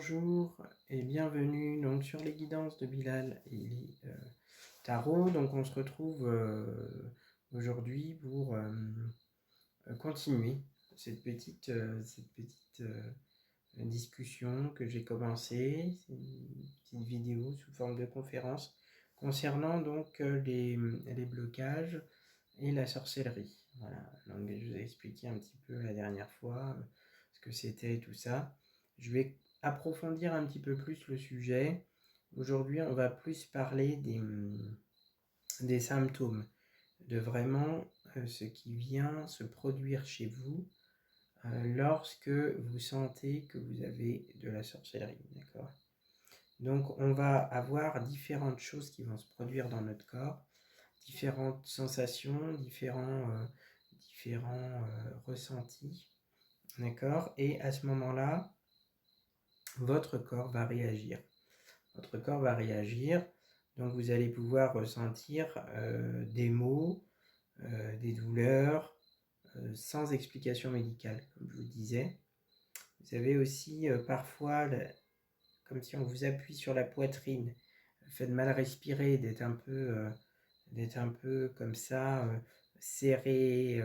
bonjour et bienvenue donc sur les guidances de Bilal et les tarots. Donc on se retrouve aujourd'hui pour continuer cette petite discussion que j'ai commencée. C'est une petite vidéo sous forme de conférence concernant donc les blocages et la sorcellerie. Voilà, donc je vous ai expliqué un petit peu la dernière fois ce que c'était tout ça. Je vais approfondir un petit peu plus le sujet. Aujourd'hui, on va plus parler des symptômes, de vraiment ce qui vient se produire chez vous lorsque vous sentez que vous avez de la sorcellerie, d'accord? Donc, on va avoir différentes choses qui vont se produire dans notre corps, différentes sensations, différents ressentis, d'accord? Et à ce moment-là, votre corps va réagir. Votre corps va réagir, donc vous allez pouvoir ressentir des maux, des douleurs, sans explication médicale, comme je vous disais. Vous avez aussi parfois, comme si on vous appuie sur la poitrine, le fait de mal respirer, d'être un peu comme ça, serré,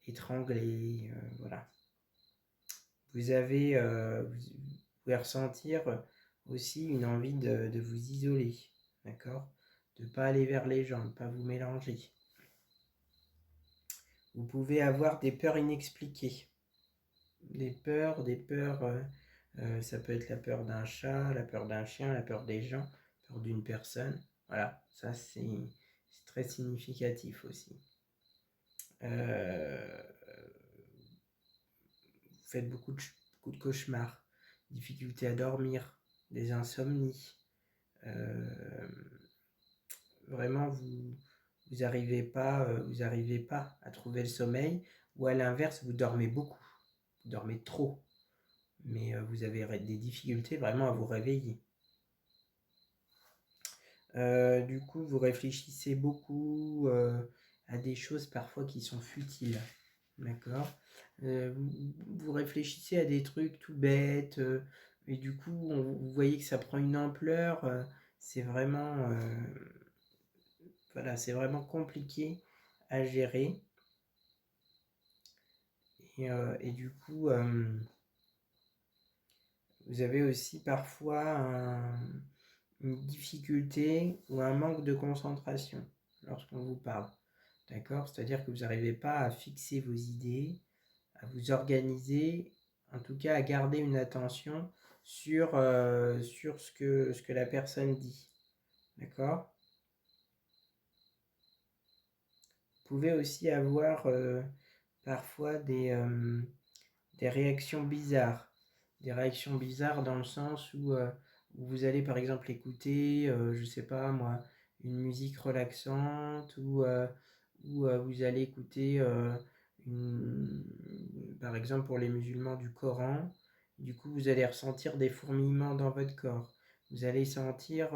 étranglé, voilà. Vous pouvez ressentir aussi une envie de vous isoler, d'accord? De ne pas aller vers les gens, de ne pas vous mélanger. Vous pouvez avoir des peurs inexpliquées. Des peurs, ça peut être la peur d'un chat, la peur d'un chien, la peur des gens, la peur d'une personne. Voilà, ça c'est très significatif aussi. Vous faites beaucoup de cauchemars, difficultés à dormir, des insomnies. Vraiment, vous n'arrivez pas à trouver le sommeil, ou à l'inverse, vous dormez beaucoup, vous dormez trop, mais vous avez des difficultés vraiment à vous réveiller. Du coup, vous réfléchissez beaucoup à des choses parfois qui sont futiles, d'accord? Vous réfléchissez à des trucs tout bêtes, et du coup, vous voyez que ça prend une ampleur, c'est vraiment, voilà, c'est vraiment compliqué à gérer. Et du coup, vous avez aussi parfois une difficulté ou un manque de concentration lorsqu'on vous parle. D'accord? C'est-à-dire que vous n'arrivez pas à fixer vos idées, à vous organiser, en tout cas à garder une attention sur ce que la personne dit. D'accord? Vous pouvez aussi avoir parfois des réactions bizarres. Des réactions bizarres dans le sens où vous allez par exemple écouter, je sais pas moi, une musique relaxante, ou vous allez écouter par exemple pour les musulmans du Coran. Du coup, vous allez ressentir des fourmillements dans votre corps. Vous allez sentir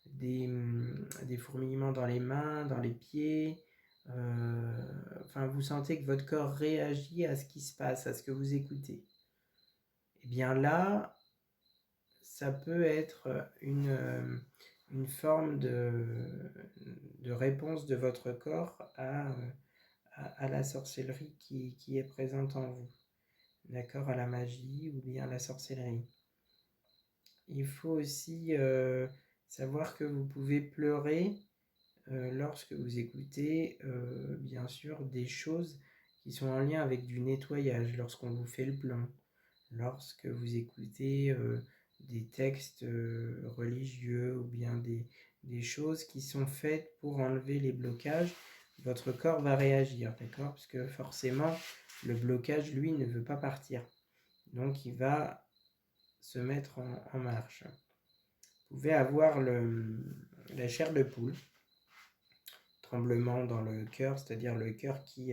des fourmillements dans les mains, dans les pieds. Enfin, vous sentez que votre corps réagit à ce qui se passe, à ce que vous écoutez. Et bien là, ça peut être une forme de réponse de votre corps à la sorcellerie qui est présente en vous. D'accord? À la magie ou bien à la sorcellerie. Il faut aussi savoir que vous pouvez pleurer lorsque vous écoutez, bien sûr, des choses qui sont en lien avec du nettoyage, lorsqu'on vous fait le plein, lorsque vous écoutez des textes religieux, ou bien des choses qui sont faites pour enlever les blocages, votre corps va réagir, d'accord? Parce que forcément, le blocage, lui, ne veut pas partir. Donc, il va se mettre en marche. Vous pouvez avoir la chair de poule, tremblement dans le cœur, c'est-à-dire le cœur qui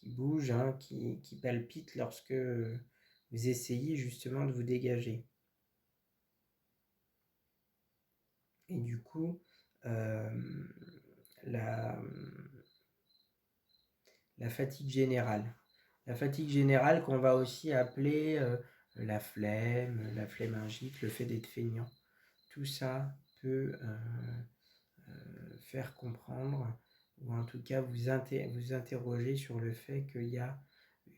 bouge, hein, qui palpite lorsque vous essayez justement de vous dégager. Et du coup, la fatigue générale. La fatigue générale qu'on va aussi appeler la flemmingique, le fait d'être feignant. Tout ça peut faire comprendre, ou en tout cas vous interroger sur le fait qu'il y a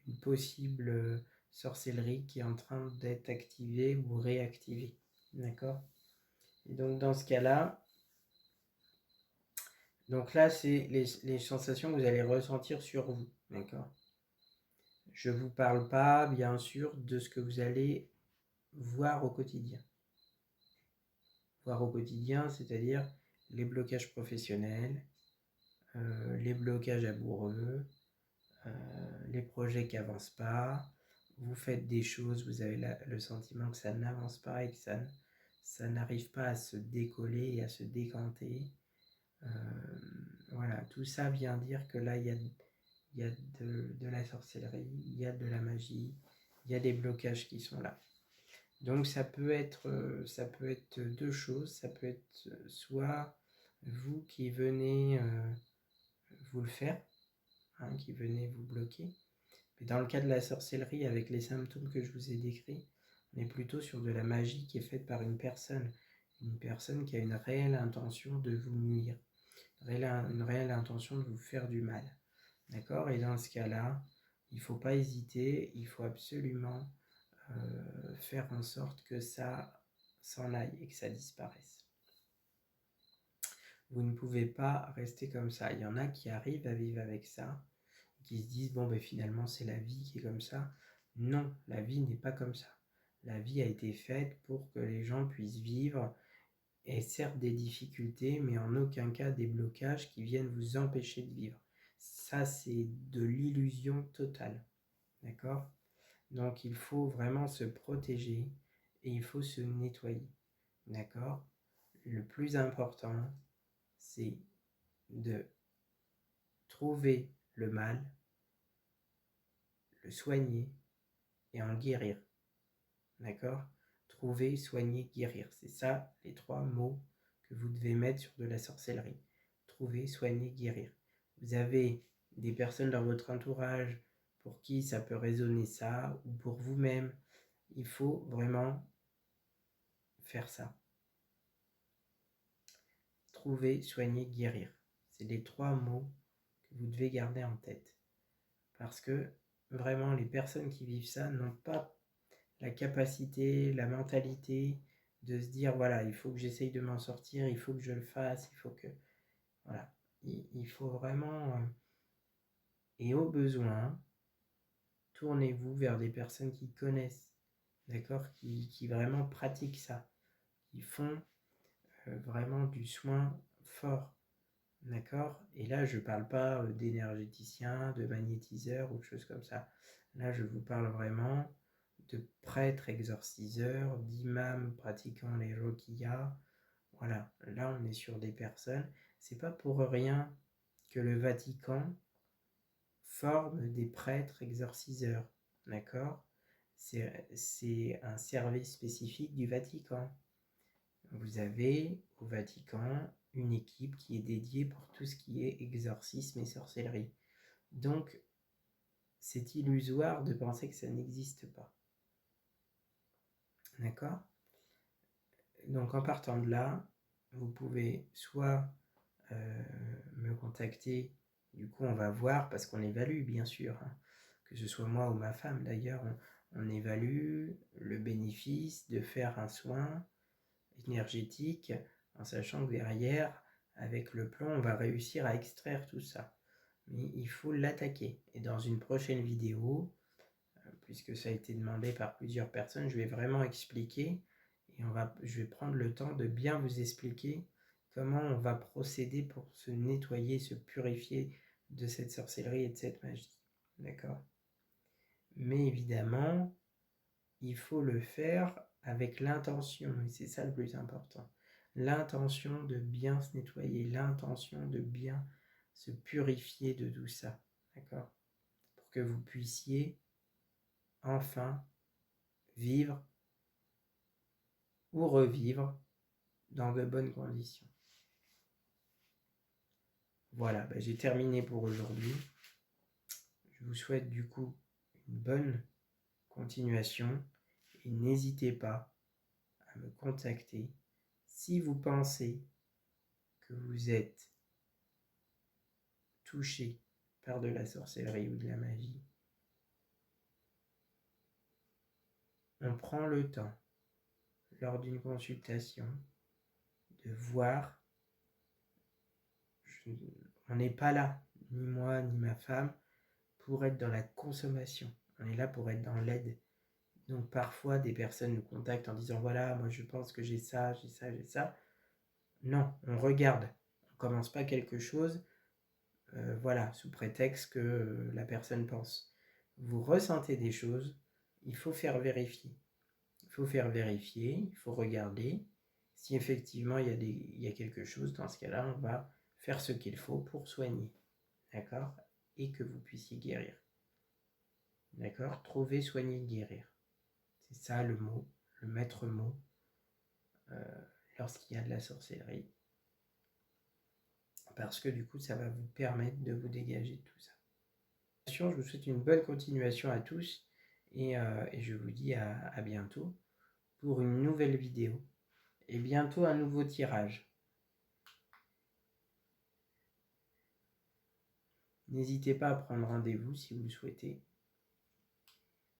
une possible sorcellerie qui est en train d'être activée ou réactivée. D'accord? Et donc dans ce cas-là, donc là c'est les sensations que vous allez ressentir sur vous. D'accord? Je ne vous parle pas, bien sûr, de ce que vous allez voir au quotidien. Voir au quotidien, c'est-à-dire les blocages professionnels, les blocages amoureux, les projets qui n'avancent pas. Vous faites des choses, vous avez le sentiment que ça n'avance pas et que ça n'arrive pas à se décoller et à se décanter. Voilà, tout ça vient dire que là, il y a de la sorcellerie, il y a de la magie, il y a des blocages qui sont là. Donc ça peut être deux choses, ça peut être soit vous qui venez vous le faire, hein, qui venez vous bloquer. Mais dans le cas de la sorcellerie, avec les symptômes que je vous ai décrits, on est plutôt sur de la magie qui est faite par une personne qui a une réelle intention de vous nuire, une réelle intention de vous faire du mal. D'accord? Et dans ce cas-là, il ne faut pas hésiter, il faut absolument faire en sorte que ça s'en aille et que ça disparaisse. Vous ne pouvez pas rester comme ça. Il y en a qui arrivent à vivre avec ça, qui se disent bon ben finalement c'est la vie qui est comme ça. Non, la vie n'est pas comme ça. La vie a été faite pour que les gens puissent vivre, et certes des difficultés, mais en aucun cas des blocages qui viennent vous empêcher de vivre. Ça c'est de l'illusion totale. D'accord? Donc il faut vraiment se protéger et il faut se nettoyer. D'accord? Le plus important, c'est de trouver le mal, le soigner et en guérir. D'accord? Trouver, soigner, guérir. C'est ça les 3 mots que vous devez mettre sur de la sorcellerie. Trouver, soigner, guérir. Vous avez des personnes dans votre entourage pour qui ça peut résonner ça, ou pour vous-même. Il faut vraiment faire ça. Trouver, soigner, guérir. C'est les 3 mots que vous devez garder en tête. Parce que vraiment, les personnes qui vivent ça n'ont pas la capacité, la mentalité de se dire voilà, il faut que j'essaye de m'en sortir, il faut que je le fasse, il faut que. Voilà. Il faut vraiment. Et au besoin, tournez-vous vers des personnes qui connaissent, d'accord, qui vraiment pratiquent ça, qui font vraiment du soin fort. D'accord? Et là, je ne parle pas d'énergéticien, de magnétiseur ou de choses comme ça. Là, je vous parle vraiment de prêtres exorciseurs, d'imams pratiquant les roquillas. Voilà, là, on est sur des personnes. C'est pas pour rien que le Vatican forme des prêtres exorciseurs. D'accord? C'est un service spécifique du Vatican. Vous avez au Vatican une équipe qui est dédiée pour tout ce qui est exorcisme et sorcellerie. Donc, c'est illusoire de penser que ça n'existe pas. D'accord? Donc, en partant de là, vous pouvez soit me contacter, du coup on va voir, parce qu'on évalue bien sûr, hein, que ce soit moi ou ma femme d'ailleurs, on évalue le bénéfice de faire un soin énergétique, en sachant que derrière, avec le plan, on va réussir à extraire tout ça. Mais il faut l'attaquer. Et dans une prochaine vidéo, puisque ça a été demandé par plusieurs personnes, je vais vraiment expliquer, et je vais prendre le temps de bien vous expliquer comment on va procéder pour se nettoyer, se purifier de cette sorcellerie et de cette magie. D'accord? Mais évidemment, il faut le faire avec l'intention, et c'est ça le plus important. L'intention de bien se nettoyer, l'intention de bien se purifier de tout ça, d'accord? Pour que vous puissiez enfin vivre ou revivre dans de bonnes conditions. Voilà, j'ai terminé pour aujourd'hui. Je vous souhaite du coup une bonne continuation Et n'hésitez pas à me contacter si vous pensez que vous êtes touché par de la sorcellerie ou de la magie. On prend le temps, lors d'une consultation, de voir. On n'est pas là, ni moi, ni ma femme, pour être dans la consommation. On est là pour être dans l'aide. Donc parfois, des personnes nous contactent en disant « Voilà, moi je pense que j'ai ça, j'ai ça, j'ai ça. » Non, on regarde. On ne commence pas quelque chose, voilà, sous prétexte que la personne pense. Vous ressentez des choses, il faut faire vérifier. Il faut faire vérifier, il faut regarder. Si effectivement il y a quelque chose, dans ce cas-là, on va faire ce qu'il faut pour soigner. D'accord? Et que vous puissiez guérir. D'accord? Trouver, soigner, guérir. C'est ça le mot, le maître mot, lorsqu'il y a de la sorcellerie. Parce que du coup, ça va vous permettre de vous dégager de tout ça. Je vous souhaite une bonne continuation à tous et je vous dis à bientôt pour une nouvelle vidéo et bientôt un nouveau tirage. N'hésitez pas à prendre rendez-vous si vous le souhaitez.